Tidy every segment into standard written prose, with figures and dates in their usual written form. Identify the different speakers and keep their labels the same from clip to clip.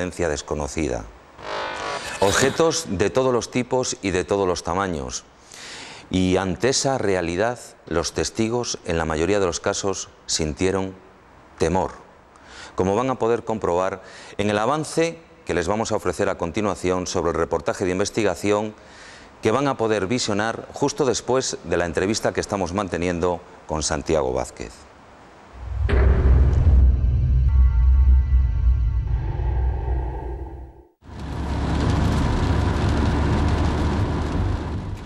Speaker 1: procedencia desconocida. Objetos de todos los tipos y de todos los tamaños. Y ante esa realidad, los testigos, en la mayoría de los casos, sintieron temor, como van a poder comprobar en el avance que les vamos a ofrecer a continuación sobre el reportaje de investigación que van a poder visionar justo después de la entrevista que estamos manteniendo con Santiago Vázquez.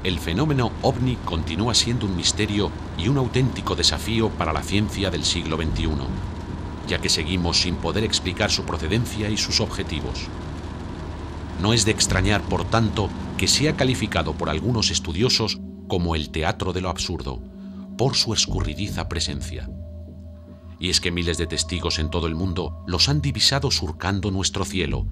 Speaker 2: El fenómeno OVNI continúa siendo un misterio y un auténtico desafío para la ciencia del siglo XXI, ya que seguimos sin poder explicar su procedencia y sus objetivos. No es de extrañar, por tanto, que sea calificado por algunos estudiosos como el teatro de lo absurdo, por su escurridiza presencia. Y es que miles de testigos en todo el mundo los han divisado surcando nuestro cielo.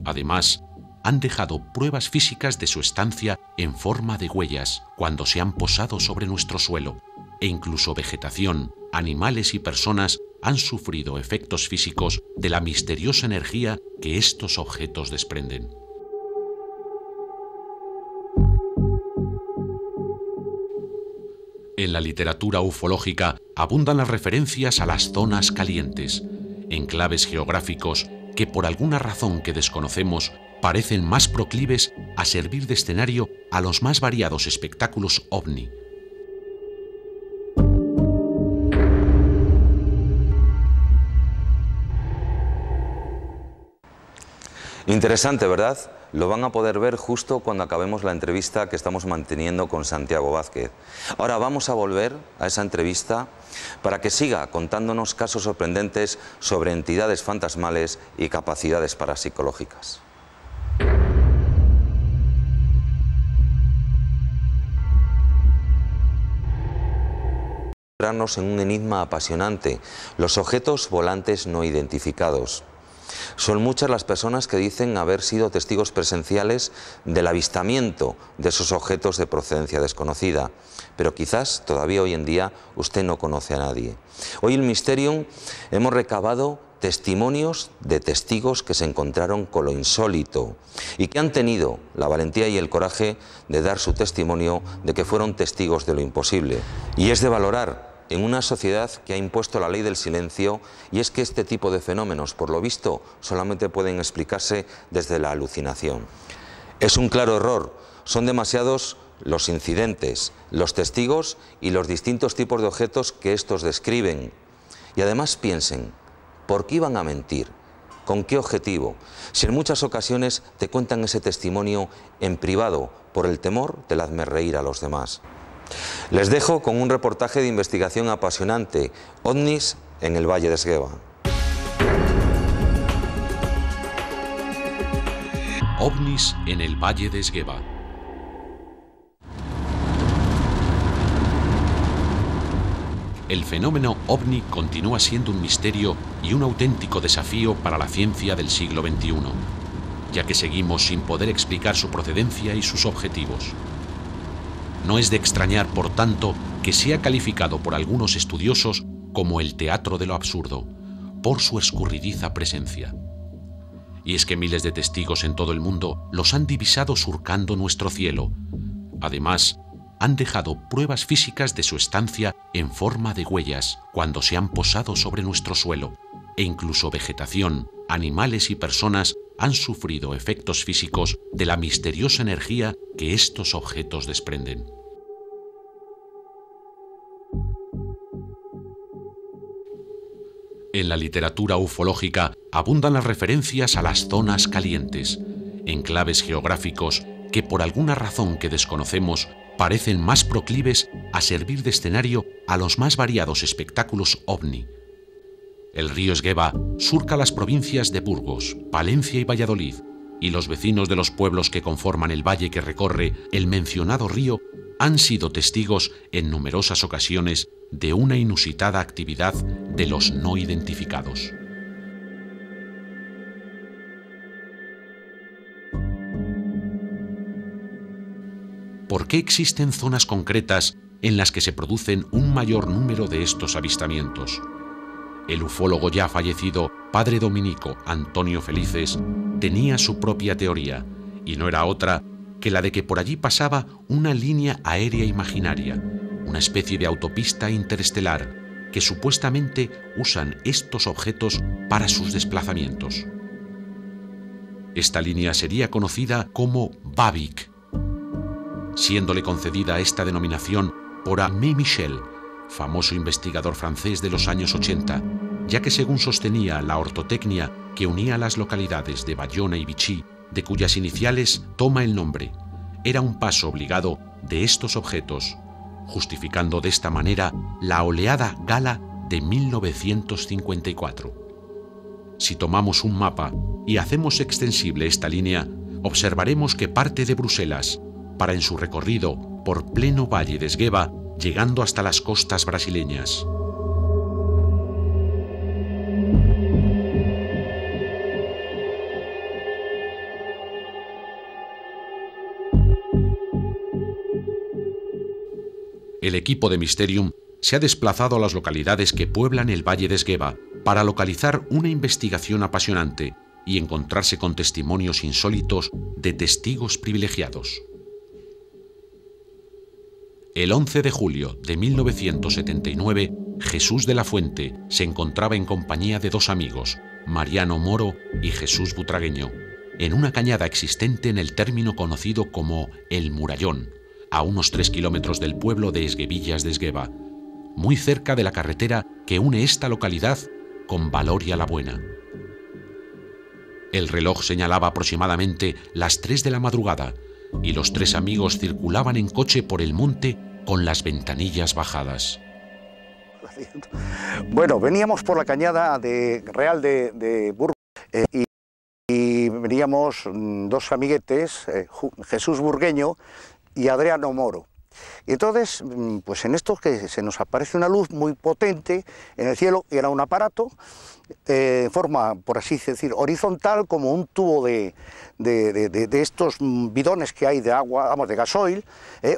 Speaker 2: Además, han dejado pruebas físicas de su estancia en forma de huellas cuando se han posado sobre nuestro suelo, e incluso vegetación, animales y personas han sufrido efectos físicos de la misteriosa energía que estos objetos desprenden. En la literatura ufológica abundan las referencias a las zonas calientes, enclaves geográficos que por alguna razón que desconocemos parecen más proclives a servir de escenario a los más variados espectáculos OVNI.
Speaker 1: Interesante, ¿verdad? Lo van a poder ver justo cuando acabemos la entrevista que estamos manteniendo con Santiago Vázquez. Ahora vamos a volver a esa entrevista para que siga contándonos casos sorprendentes sobre entidades fantasmales y capacidades parapsicológicas. En un enigma apasionante, los objetos volantes no identificados. Son muchas las personas que dicen haber sido testigos presenciales del avistamiento de esos objetos de procedencia desconocida, pero quizás todavía hoy en día usted no conoce a nadie. Hoy en Mysterium hemos recabado testimonios de testigos que se encontraron con lo insólito y que han tenido la valentía y el coraje de dar su testimonio de que fueron testigos de lo imposible. Y es de valorar en una sociedad que ha impuesto la ley del silencio, y es que este tipo de fenómenos, por lo visto, solamente pueden explicarse desde la alucinación. Es un claro error, son demasiados los incidentes, los testigos y los distintos tipos de objetos que estos describen. Y además piensen, ¿por qué iban a mentir? ¿Con qué objetivo? Si en muchas ocasiones te cuentan ese testimonio en privado por el temor del hazme reír a los demás. Les dejo con un reportaje de investigación apasionante, OVNIs en el Valle de Esgueva.
Speaker 2: OVNIs en el Valle de Esgueva. El fenómeno OVNI continúa siendo un misterio y un auténtico desafío para la ciencia del siglo XXI, ya que seguimos sin poder explicar su procedencia y sus objetivos. No es de extrañar, por tanto, que sea calificado por algunos estudiosos como el teatro de lo absurdo, por su escurridiza presencia. Y es que miles de testigos en todo el mundo los han divisado surcando nuestro cielo. Además, han dejado pruebas físicas de su estancia en forma de huellas cuando se han posado sobre nuestro suelo, e incluso vegetación, animales y personas han sufrido efectos físicos de la misteriosa energía que estos objetos desprenden. En la literatura ufológica abundan las referencias a las zonas calientes, enclaves geográficos que por alguna razón que desconocemos parecen más proclives a servir de escenario a los más variados espectáculos OVNI. El río Esgueva surca las provincias de Burgos, Palencia y Valladolid, y los vecinos de los pueblos que conforman el valle que recorre el mencionado río han sido testigos en numerosas ocasiones de una inusitada actividad de los no identificados. ¿Por qué existen zonas concretas en las que se producen un mayor número de estos avistamientos? El ufólogo ya fallecido, padre dominico Antonio Felices, tenía su propia teoría, y no era otra que la de que por allí pasaba una línea aérea imaginaria, una especie de autopista interestelar, que supuestamente usan estos objetos para sus desplazamientos. Esta línea sería conocida como Babic, siéndole concedida esta denominación por Aimé Michel, famoso investigador francés de los años 80, ya que según sostenía la ortotecnia que unía las localidades de Bayona y Vichy, de cuyas iniciales toma el nombre, era un paso obligado de estos objetos, justificando de esta manera la oleada gala de 1954. Si tomamos un mapa y hacemos extensible esta línea, observaremos que parte de Bruselas, para en su recorrido por pleno valle de Esgueva, llegando hasta las costas brasileñas. El equipo de Mysterium se ha desplazado a las localidades que pueblan el valle de Esgueva para localizar una investigación apasionante y encontrarse con testimonios insólitos de testigos privilegiados. El 11 de julio de 1979, Jesús de la Fuente se encontraba en compañía de dos amigos, Mariano Moro y Jesús Butragueño, en una cañada existente en el término conocido como El Murallón, a unos 3 kilómetros del pueblo de Esguevillas de Esgueva, muy cerca de la carretera que une esta localidad con Valoria la Buena. El reloj señalaba aproximadamente las 3 de la madrugada y los tres amigos circulaban en coche por el monte con las ventanillas bajadas.
Speaker 3: Bueno, veníamos por la cañada real de Burgos y veníamos dos amiguetes, Jesús Burgueño y Adriano Moro. Y entonces, pues en esto que se nos aparece una luz muy potente en el cielo, y era un aparato en forma, por así decir, horizontal, como un tubo de estos bidones que hay de agua, vamos, de gasoil,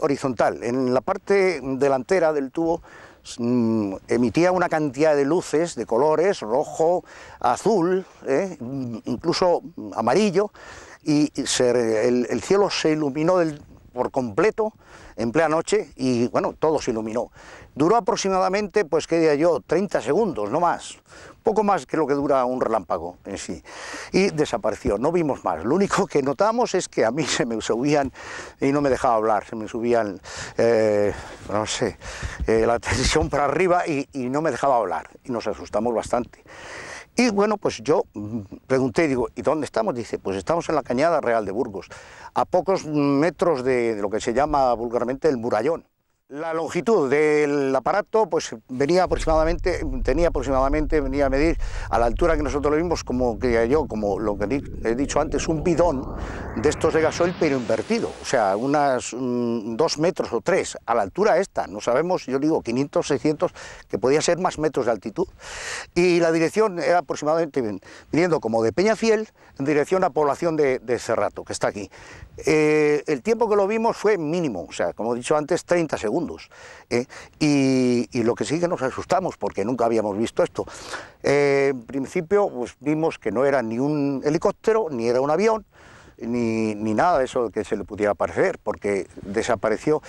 Speaker 3: horizontal. En la parte delantera del tubo emitía una cantidad de luces de colores, rojo, azul, incluso amarillo, y el cielo se iluminó por completo en plena noche y bueno, todo se iluminó. Duró aproximadamente, pues qué diría yo, 30 segundos, no más, poco más que lo que dura un relámpago en sí, y desapareció, no vimos más. Lo único que notamos es que a mí se me subían, y no me dejaba hablar, se me subían, no sé, la tensión para arriba y no me dejaba hablar, y nos asustamos bastante. Y bueno, pues yo pregunté, digo, ¿y dónde estamos? Dice, pues estamos en la Cañada Real de Burgos, a pocos metros de lo que se llama vulgarmente el Murallón. La longitud del aparato pues venía a medir a la altura que nosotros lo vimos, como lo que he dicho antes, un bidón de estos de gasoil pero invertido, o sea, unas 2 metros o 3, a la altura esta, no sabemos, yo digo 500, 600, que podía ser más metros de altitud. Y la dirección era aproximadamente viniendo como de Peñafiel en dirección a población de Cerrato, que está aquí. El tiempo que lo vimos fue mínimo, o sea, como he dicho antes, 30 segundos. Y lo que sí que nos asustamos, porque nunca habíamos visto esto. En principio, pues vimos que no era ni un helicóptero, ni era un avión, ni nada de eso que se le pudiera parecer, porque desapareció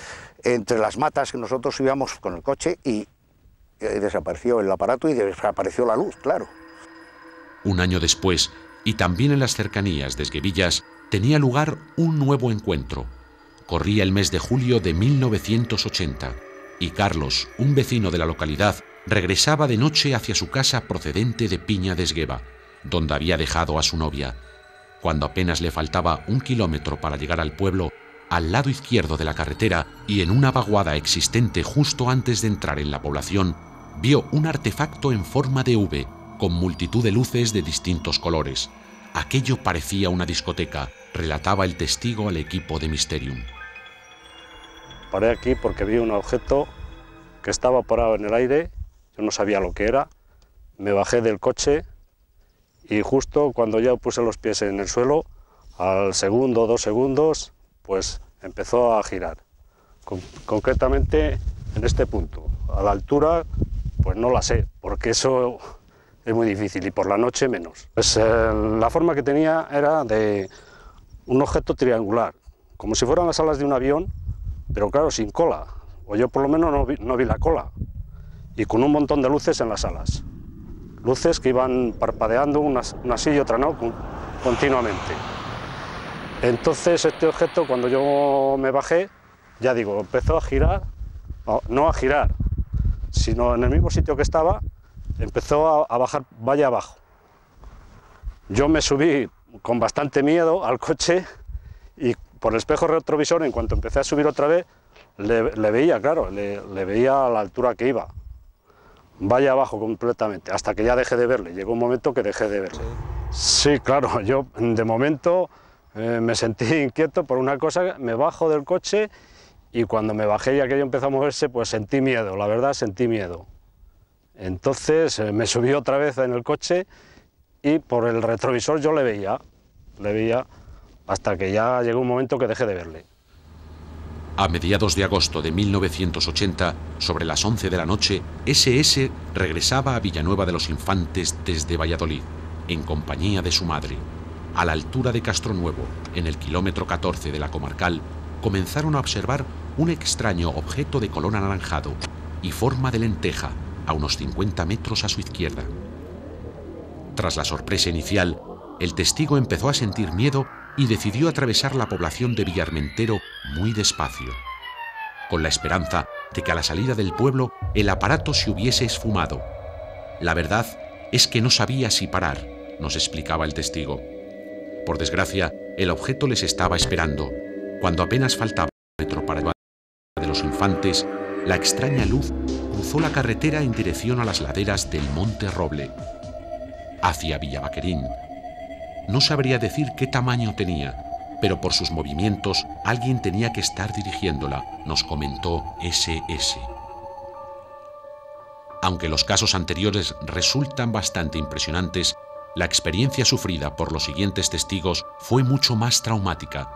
Speaker 3: entre las matas que nosotros íbamos con el coche y desapareció el aparato y desapareció la luz, claro.
Speaker 2: Un año después, y también en las cercanías de Esguevillas, tenía lugar un nuevo encuentro. Corría el mes de julio de 1980 y Carlos, un vecino de la localidad, regresaba de noche hacia su casa procedente de Piña de Esgueva, donde había dejado a su novia. Cuando apenas le faltaba 1 kilómetro para llegar al pueblo, al lado izquierdo de la carretera y en una vaguada existente justo antes de entrar en la población, vio un artefacto en forma de V, con multitud de luces de distintos colores. Aquello parecía una discoteca, relataba el testigo al equipo de Mysterium.
Speaker 4: Paré aquí porque vi un objeto que estaba parado en el aire, yo no sabía lo que era, me bajé del coche y justo cuando ya puse los pies en el suelo, al segundo, 2 segundos, pues empezó a girar. Concretamente en este punto, a la altura, pues no la sé, porque eso es muy difícil, y por la noche menos. Pues la forma que tenía era de un objeto triangular, como si fueran las alas de un avión, pero claro, sin cola, o yo por lo menos no vi la cola, y con un montón de luces en las alas. Luces que iban parpadeando, una sí y otra no, continuamente. Entonces este objeto, cuando yo me bajé, ya digo, empezó a girar, no a girar, sino en el mismo sitio que estaba, empezó a bajar valle abajo. Yo me subí con bastante miedo al coche y por el espejo retrovisor, en cuanto empecé a subir otra vez, le veía, claro, le veía a la altura que iba. Valle abajo completamente, hasta que ya dejé de verle. Llegó un momento que dejé de verle. Sí, claro, yo de momento me sentí inquieto por una cosa, me bajo del coche y cuando me bajé y aquello empezó a moverse, pues sentí miedo, la verdad sentí miedo. Entonces me subí otra vez en el coche y por el retrovisor yo le veía hasta que ya llegó un momento que dejé de verle.
Speaker 2: A mediados de agosto de 1980, sobre las 11 de la noche, SS regresaba a Villanueva de los Infantes desde Valladolid, en compañía de su madre. A la altura de Castronuevo, en el kilómetro 14 de la comarcal, comenzaron a observar un extraño objeto de color anaranjado y forma de lenteja, a unos 50 metros a su izquierda. Tras la sorpresa inicial, el testigo empezó a sentir miedo y decidió atravesar la población de Villarmentero muy despacio, con la esperanza de que a la salida del pueblo el aparato se hubiese esfumado. La verdad es que no sabía si parar, nos explicaba el testigo. Por desgracia, el objeto les estaba esperando. Cuando apenas faltaba un metro para el Valle de los Infantes, la extraña luz cruzó la carretera en dirección a las laderas del Monte Roble, hacia Villavaquerín. No sabría decir qué tamaño tenía, pero por sus movimientos alguien tenía que estar dirigiéndola, nos comentó SS. Aunque los casos anteriores resultan bastante impresionantes, la experiencia sufrida por los siguientes testigos fue mucho más traumática.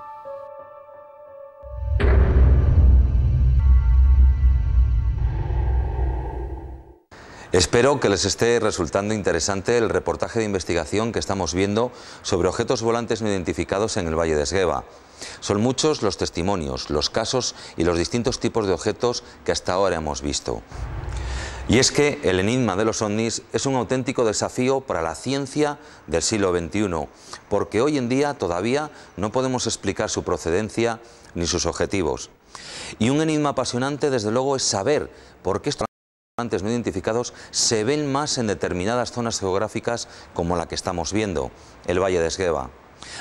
Speaker 1: Espero que les esté resultando interesante el reportaje de investigación que estamos viendo sobre objetos volantes no identificados en el Valle de Esgueva. Son muchos los testimonios, los casos y los distintos tipos de objetos que hasta ahora hemos visto. Y es que el enigma de los ovnis es un auténtico desafío para la ciencia del siglo XXI, porque hoy en día todavía no podemos explicar su procedencia ni sus objetivos. Y un enigma apasionante, desde luego, es saber por qué estos volantes no identificados se ven más en determinadas zonas geográficas como la que estamos viendo, el Valle de Esgueva.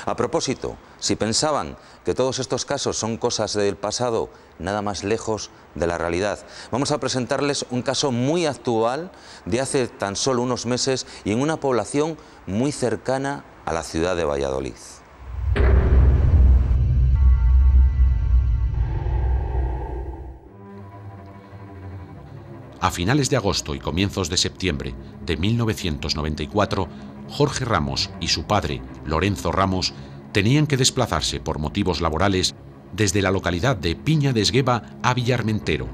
Speaker 1: A propósito, si pensaban que todos estos casos son cosas del pasado, nada más lejos de la realidad, vamos a presentarles un caso muy actual de hace tan solo unos meses y en una población muy cercana a la ciudad de Valladolid.
Speaker 2: A finales de agosto y comienzos de septiembre de 1994, Jorge Ramos y su padre, Lorenzo Ramos, tenían que desplazarse por motivos laborales desde la localidad de Piña de Esgueva a Villarmentero,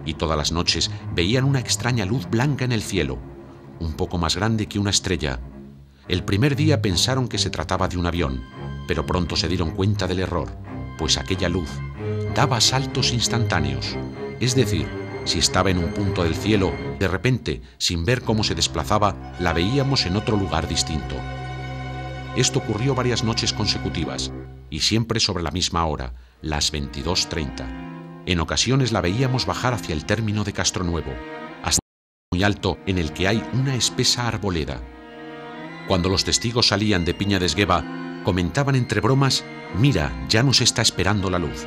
Speaker 2: y todas las noches veían una extraña luz blanca en el cielo, un poco más grande que una estrella. El primer día pensaron que se trataba de un avión, pero pronto se dieron cuenta del error, pues aquella luz daba saltos instantáneos, es decir, si estaba en un punto del cielo, de repente, sin ver cómo se desplazaba, la veíamos en otro lugar distinto. Esto ocurrió varias noches consecutivas, y siempre sobre la misma hora, las 22:30. En ocasiones la veíamos bajar hacia el término de Castronuevo, hasta muy alto en el que hay una espesa arboleda. Cuando los testigos salían de Piña de Esgueva, comentaban entre bromas: «Mira, ya nos está esperando la luz».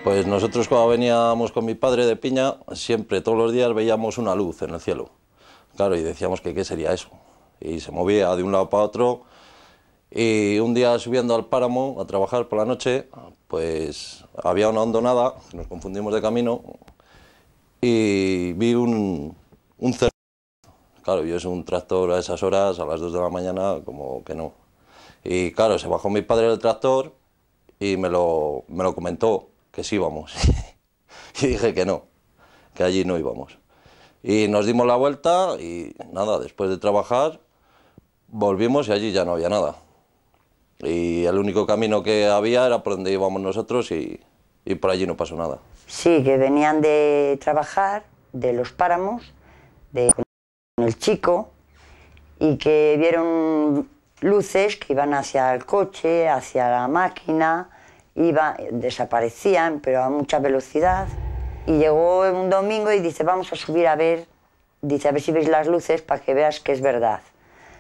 Speaker 5: Pues nosotros cuando veníamos con mi padre de Piña, siempre, todos los días veíamos una luz en el cielo. Claro, y decíamos que qué sería eso. Y se movía de un lado para otro. Y un día subiendo al páramo a trabajar por la noche, pues había una hondonada, nos confundimos de camino, y vi un cerro. Claro, yo es un tractor a esas horas, a las 2 de la mañana, como que no. Y claro, se bajó mi padre del tractor y me lo comentó, que sí íbamos. Y dije que no, que allí no íbamos. Y nos dimos la vuelta y nada, después de trabajar volvimos y allí ya no había nada. Y el único camino que había era por donde íbamos nosotros y por allí no pasó nada.
Speaker 6: Sí, que venían de trabajar, de los páramos, con el chico, y que vieron luces que iban hacia el coche, hacia la máquina, desaparecían, pero a mucha velocidad. Y llegó un domingo y dice, vamos a subir a ver, dice, a ver si veis las luces para que veas que es verdad.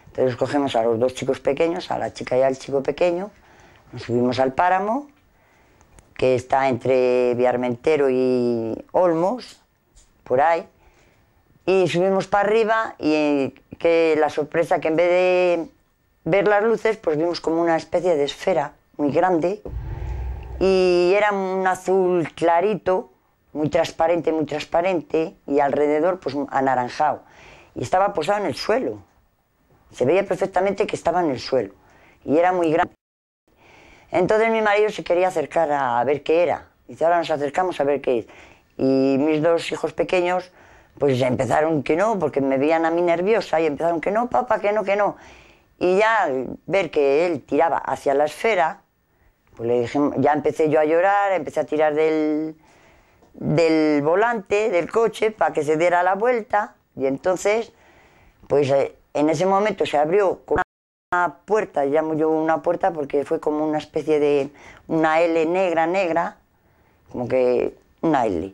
Speaker 6: Entonces cogemos a los dos chicos pequeños, a la chica y al chico pequeño, nos subimos al páramo, que está entre Viarmentero y Olmos, por ahí, y subimos para arriba y que la sorpresa que en vez de ver las luces, pues vimos como una especie de esfera muy grande y era un azul clarito, muy transparente y alrededor pues anaranjado y estaba posado en el suelo. Se veía perfectamente que estaba en el suelo y era muy grande. Entonces mi marido se quería acercar a ver qué era. Dice, ahora nos acercamos a ver qué es. Y mis dos hijos pequeños pues empezaron que no, porque me veían a mí nerviosa y empezaron que no, papá, que no, que no. Y ya al ver que él tiraba hacia la esfera, pues le dije, ya empecé yo a llorar, empecé a tirar del volante del coche para que se diera la vuelta y entonces pues en ese momento se abrió una puerta, llamo yo una puerta porque fue como una especie de una L negra, como que una L.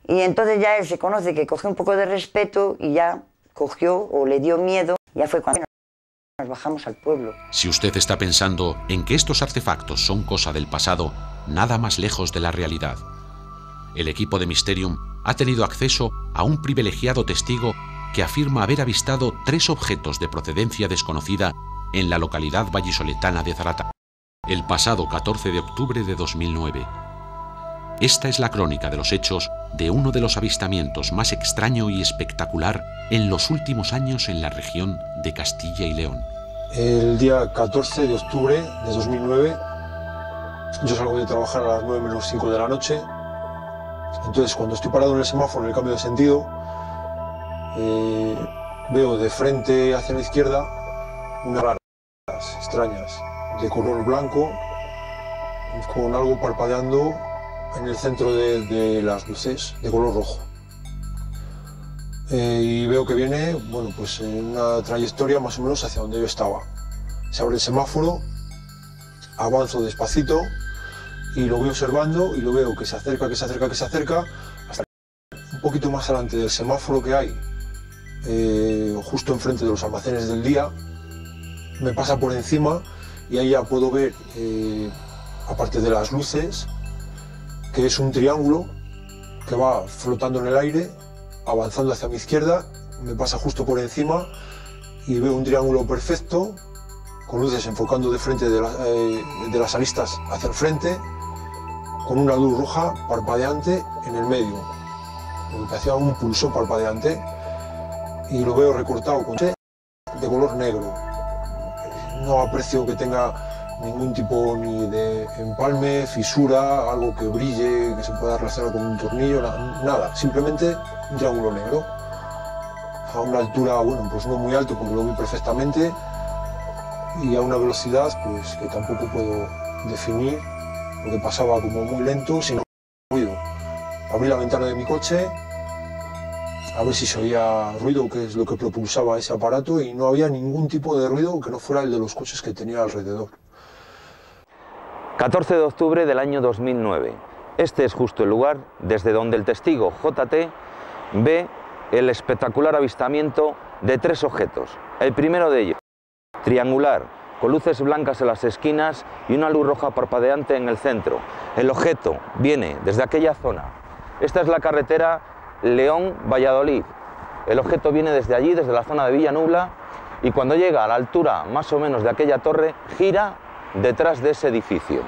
Speaker 6: Y entonces ya él se conoce que cogió un poco de respeto y ya cogió o le dio miedo, ya fue cuando nos bajamos al pueblo.
Speaker 2: Si usted está pensando en que estos artefactos son cosa del pasado, nada más lejos de la realidad. El equipo de Mysterium ha tenido acceso a un privilegiado testigo que afirma haber avistado 3 objetos de procedencia desconocida en la localidad vallisoletana de Zarata, el pasado 14 de octubre de 2009. Esta es la crónica de los hechos de uno de los avistamientos más extraño y espectacular en los últimos años en la región de Castilla y León.
Speaker 7: El día 14 de octubre de 2009, yo salgo de trabajar a las 9 menos 5 de la noche. Entonces, cuando estoy parado en el semáforo, en el cambio de sentido, veo de frente hacia la izquierda unas raras, extrañas, de color blanco, con algo parpadeando en el centro de las luces, de color rojo. Y veo que viene, bueno, pues en una trayectoria más o menos hacia donde yo estaba. Se abre el semáforo, avanzo despacito y lo voy observando y lo veo que se acerca, hasta un poquito más adelante del semáforo que hay, justo enfrente de los almacenes del día, me pasa por encima y ahí ya puedo ver, aparte de las luces, que es un triángulo que va flotando en el aire, avanzando hacia mi izquierda, me pasa justo por encima y veo un triángulo perfecto, con luces enfocando de frente de las aristas hacia el frente, con una luz roja parpadeante en el medio, lo que hacía un pulso parpadeante, y lo veo recortado con de color negro. No aprecio que tenga ningún tipo ni de empalme, fisura, algo que brille, que se pueda relacionar con un tornillo, nada, simplemente un triángulo negro. A una altura, bueno, pues no muy alto porque lo vi perfectamente, y a una velocidad pues que tampoco puedo definir, lo que pasaba como muy lento, sin ruido. Abrí la ventana de mi coche a ver si se oía ruido, que es lo que propulsaba ese aparato, y no había ningún tipo de ruido que no fuera el de los coches que tenía alrededor.
Speaker 1: 14 de octubre del año 2009. Este es justo el lugar desde donde el testigo JT ve el espectacular avistamiento de 3 objetos. El primero de ellos, triangular, con luces blancas en las esquinas y una luz roja parpadeante en el centro. El objeto viene desde aquella zona. Esta es la carretera León-Valladolid. El objeto viene desde allí, desde la zona de Villanubla, y cuando llega a la altura más o menos de aquella torre, gira detrás de ese edificio.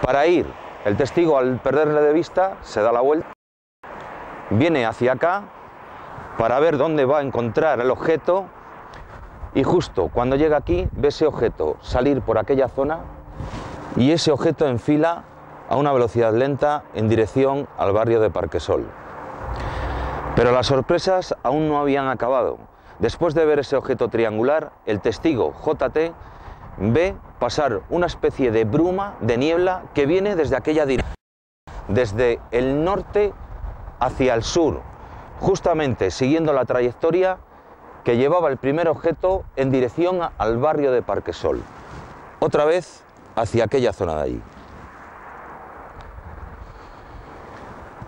Speaker 1: Para ir, el testigo, al perderle de vista, se da la vuelta, viene hacia acá para ver dónde va a encontrar el objeto, y justo cuando llega aquí ve ese objeto salir por aquella zona y ese objeto enfila a una velocidad lenta en dirección al barrio de Parquesol. Pero las sorpresas aún no habían acabado. Después de ver ese objeto triangular, el testigo JT ve pasar una especie de bruma, de niebla, que viene desde aquella dirección, desde el norte hacia el sur, justamente siguiendo la trayectoria que llevaba el primer objeto en dirección al barrio de Parquesol, otra vez hacia aquella zona de allí.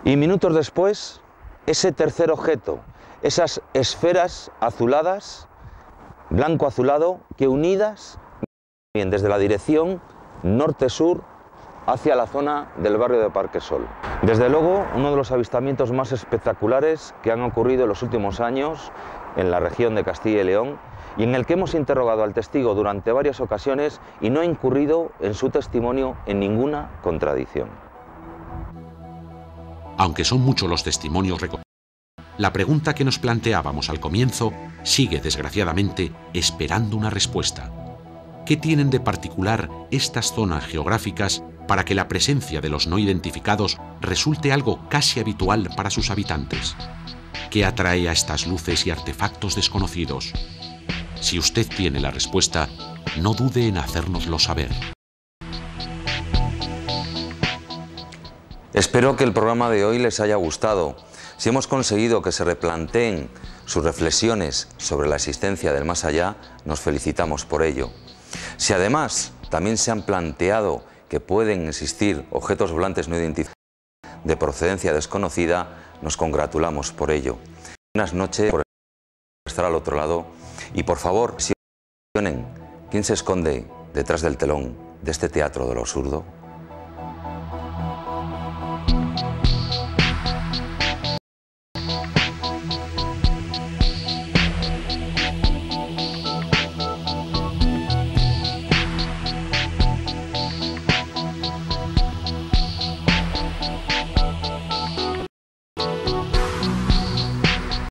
Speaker 1: Y minutos después, ese tercer objeto, esas esferas azuladas, blanco azulado, que unidas bien desde la dirección norte-sur hacia la zona del barrio de Parquesol. Desde luego, uno de los avistamientos más espectaculares que han ocurrido en los últimos años en la región de Castilla y León, y en el que hemos interrogado al testigo durante varias ocasiones y no ha incurrido en su testimonio en ninguna contradicción.
Speaker 2: Aunque son muchos los testimonios recogidos, la pregunta que nos planteábamos al comienzo sigue, desgraciadamente, esperando una respuesta. ¿Qué tienen de particular estas zonas geográficas para que la presencia de los no identificados resulte algo casi habitual para sus habitantes? ¿Qué atrae a estas luces y artefactos desconocidos? Si usted tiene la respuesta, no dude en hacérnoslo saber.
Speaker 1: Espero que el programa de hoy les haya gustado. Si hemos conseguido que se replanteen sus reflexiones sobre la existencia del más allá, nos felicitamos por ello. Si además también se han planteado que pueden existir objetos volantes no identificados de procedencia desconocida, nos congratulamos por ello. Buenas noches por estar al otro lado y por favor, si quién se esconde detrás del telón de este teatro de lo absurdo.